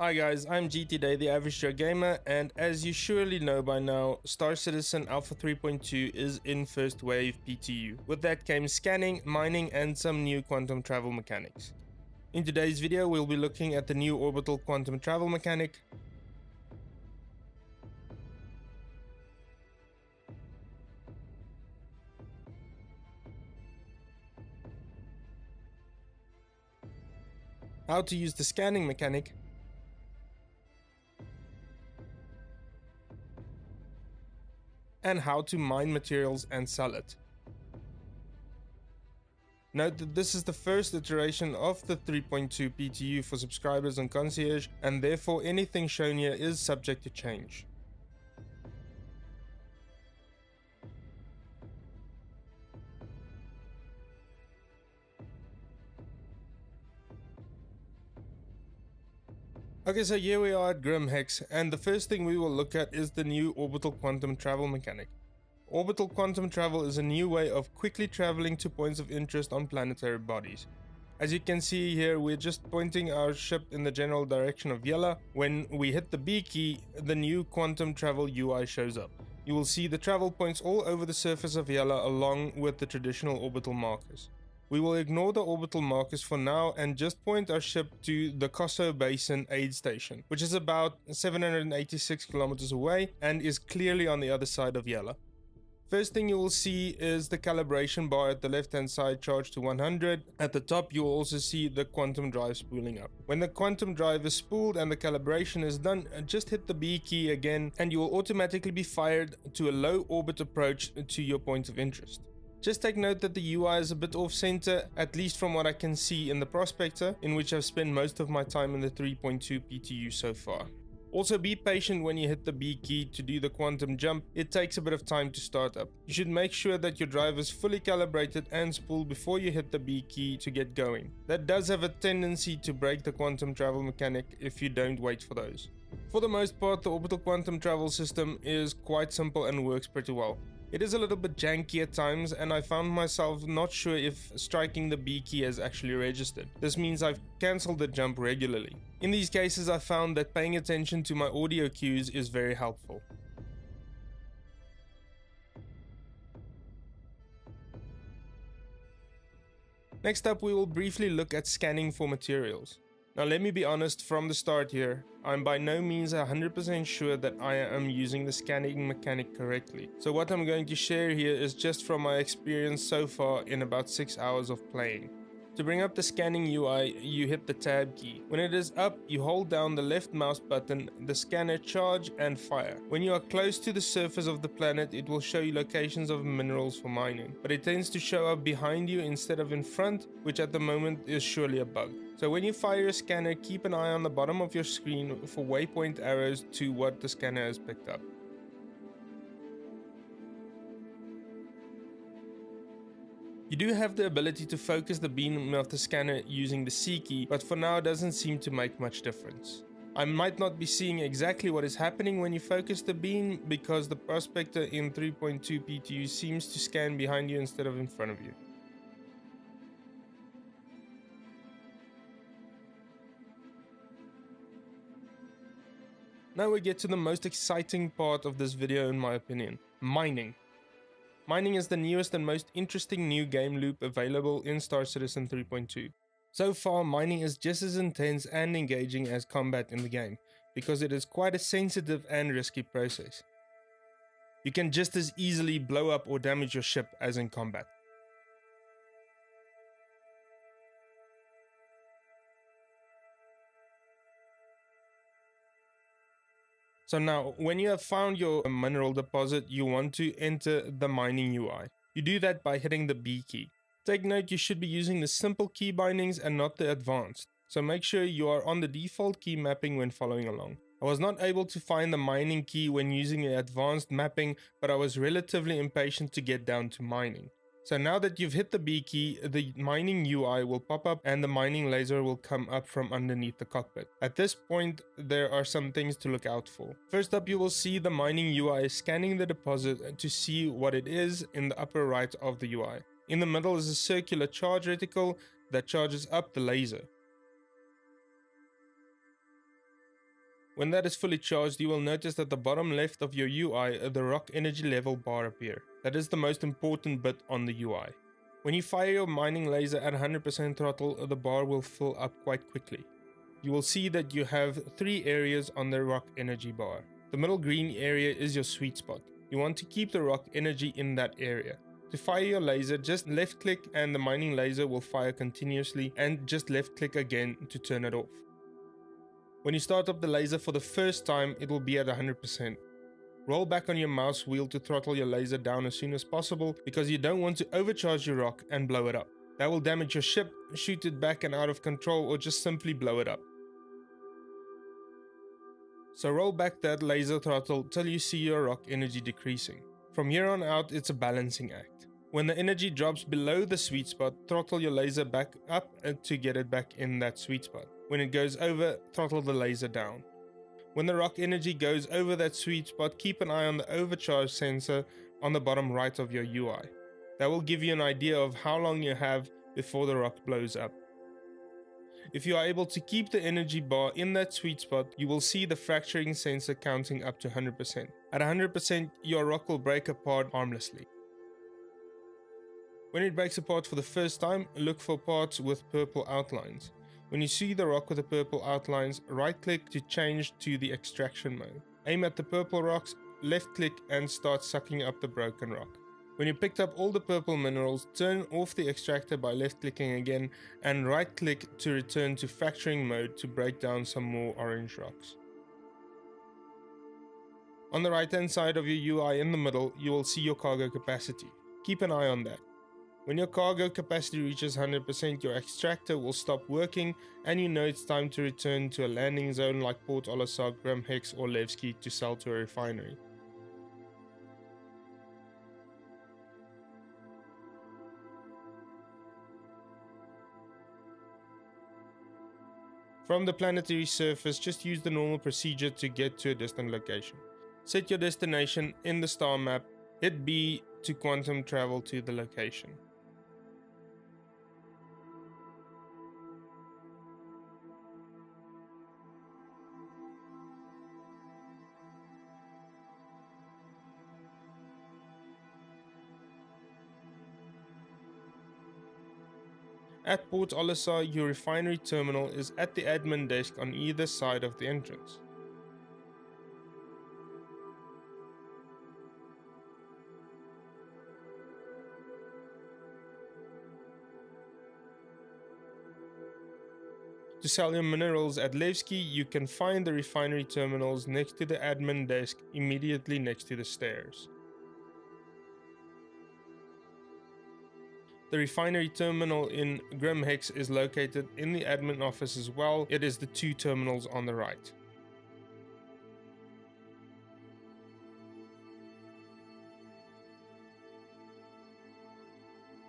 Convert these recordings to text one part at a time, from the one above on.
Hi guys, I'm GTDae, the average Joe gamer, and as you surely know by now, Star Citizen Alpha 3.2 is in first wave PTU. With that came scanning, mining, and some new quantum travel mechanics. In today's video, we'll be looking at the new Orbital Quantum Travel mechanic, how to use the scanning mechanic, and how to mine materials and sell it. Note that this is the first iteration of the 3.2 PTU for subscribers on Concierge, and therefore anything shown here is subject to change. Okay, so here we are at Grim Hex, and the first thing we will look at is the new Orbital Quantum Travel mechanic. Orbital Quantum Travel is a new way of quickly traveling to points of interest on planetary bodies. As you can see here, we're just pointing our ship in the general direction of Yela. When we hit the B key, the new Quantum Travel UI shows up. You will see the travel points all over the surface of Yela along with the traditional orbital markers. We will ignore the orbital markers for now and just point our ship to the Koso Basin aid station, which is about 786 kilometers away and is clearly on the other side of Yela. First thing you will see is the calibration bar at the left hand side charged to 100. At the top you will also see the quantum drive spooling up. When the quantum drive is spooled and the calibration is done, just hit the B key again and you will automatically be fired to a low orbit approach to your point of interest. Just take note that the UI is a bit off center, at least from what I can see in the prospector, in which I've spent most of my time in the 3.2 PTU so far. Also be patient when you hit the B key to do the quantum jump, it takes a bit of time to start up. You should make sure that your drive is fully calibrated and spooled before you hit the B key to get going. That does have a tendency to break the quantum travel mechanic if you don't wait for those. For the most part, the Orbital Quantum Travel system is quite simple and works pretty well. It is a little bit janky at times, and I found myself not sure if striking the B key has actually registered. This means I've cancelled the jump regularly. In these cases, I found that paying attention to my audio cues is very helpful. Next up, we will briefly look at scanning for materials. Now let me be honest from the start here, I'm by no means 100% sure that I am using the scanning mechanic correctly. So what I'm going to share here is just from my experience so far in about 6 hours of playing. To bring up the scanning UI, you hit the tab key. When it is up, you hold down the left mouse button, the scanner charge and fire. When you are close to the surface of the planet, it will show you locations of minerals for mining, but it tends to show up behind you instead of in front, which at the moment is surely a bug. So when you fire your scanner, keep an eye on the bottom of your screen for waypoint arrows to what the scanner has picked up. You do have the ability to focus the beam of the scanner using the C key, but for now it doesn't seem to make much difference. I might not be seeing exactly what is happening when you focus the beam because the prospector in 3.2 PTU seems to scan behind you instead of in front of you. Now we get to the most exciting part of this video in my opinion, mining. Mining is the newest and most interesting new game loop available in Star Citizen 3.2. So far, mining is just as intense and engaging as combat in the game, because it is quite a sensitive and risky process. You can just as easily blow up or damage your ship as in combat. So now, when you have found your mineral deposit, you want to enter the mining UI. You do that by hitting the B key. Take note you should be using the simple key bindings and not the advanced, so make sure you are on the default key mapping when following along. I was not able to find the mining key when using the advanced mapping, but I was relatively impatient to get down to mining. So now that you've hit the B key, the mining UI will pop up and the mining laser will come up from underneath the cockpit. At this point, there are some things to look out for. First up, you will see the mining UI scanning the deposit to see what it is in the upper right of the UI. In the middle is a circular charge reticle that charges up the laser. When that is fully charged, you will notice that the bottom left of your UI, the rock energy level bar appear. That is the most important bit on the UI. When you fire your mining laser at 100% throttle, the bar will fill up quite quickly. You will see that you have 3 areas on the rock energy bar. The middle green area is your sweet spot. You want to keep the rock energy in that area. To fire your laser, just left click and the mining laser will fire continuously, and just left click again to turn it off. When you start up the laser for the first time, it will be at 100%. Roll back on your mouse wheel to throttle your laser down as soon as possible, because you don't want to overcharge your rock and blow it up. That will damage your ship, shoot it back and out of control, or just simply blow it up. So roll back that laser throttle till you see your rock energy decreasing. From here on out, it's a balancing act. When the energy drops below the sweet spot, throttle your laser back up to get it back in that sweet spot. When it goes over, throttle the laser down. When the rock energy goes over that sweet spot, keep an eye on the overcharge sensor on the bottom right of your UI. That will give you an idea of how long you have before the rock blows up. If you are able to keep the energy bar in that sweet spot, you will see the fracturing sensor counting up to 100%. At 100%, your rock will break apart harmlessly. When it breaks apart for the first time, look for parts with purple outlines. When you see the rock with the purple outlines, right-click to change to the extraction mode. Aim at the purple rocks, left-click and start sucking up the broken rock. When you picked up all the purple minerals, turn off the extractor by left-clicking again and right-click to return to fracturing mode to break down some more orange rocks. On the right-hand side of your UI in the middle, you will see your cargo capacity. Keep an eye on that. When your cargo capacity reaches 100%, your extractor will stop working and you know it's time to return to a landing zone like Port Olisar, Grimhex or Levski to sell to a refinery. From the planetary surface, just use the normal procedure to get to a distant location. Set your destination in the star map, hit B to quantum travel to the location. At Port Olisar, your refinery terminal is at the admin desk on either side of the entrance. To sell your minerals at Levski, you can find the refinery terminals next to the admin desk immediately next to the stairs. The refinery terminal in Grimhex is located in the admin office as well. It is the 2 terminals on the right.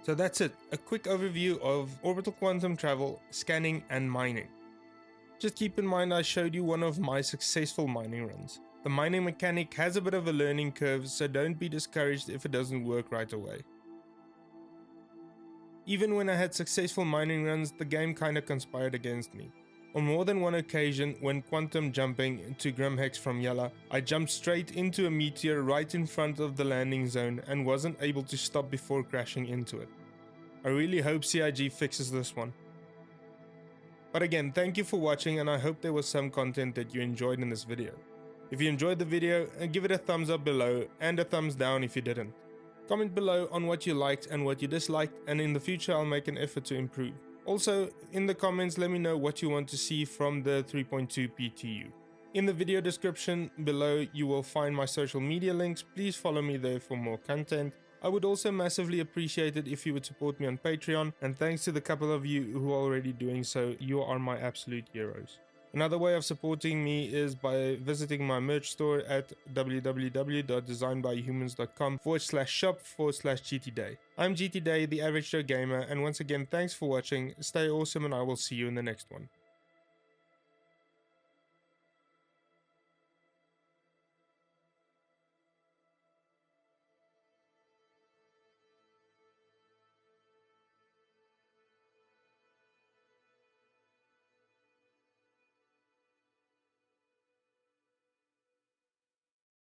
So that's it, a quick overview of orbital quantum travel, scanning and mining. Just keep in mind I showed you one of my successful mining runs. The mining mechanic has a bit of a learning curve, so don't be discouraged if it doesn't work right away. Even when I had successful mining runs, the game kinda conspired against me. On more than one occasion, when quantum jumping to Grimhex from Yala, I jumped straight into a meteor right in front of the landing zone and wasn't able to stop before crashing into it. I really hope CIG fixes this one. But again, thank you for watching and I hope there was some content that you enjoyed in this video. If you enjoyed the video, give it a thumbs up below and a thumbs down if you didn't. Comment below on what you liked and what you disliked, and in the future I'll make an effort to improve. Also, in the comments let me know what you want to see from the 3.2 PTU. In the video description below you will find my social media links, please follow me there for more content. I would also massively appreciate it if you would support me on Patreon, and thanks to the couple of you who are already doing so, you are my absolute heroes. Another way of supporting me is by visiting my merch store at www.designbyhumans.com/shop/GTDae. I'm GTDae, the average Joe gamer, and once again thanks for watching, stay awesome and I will see you in the next one.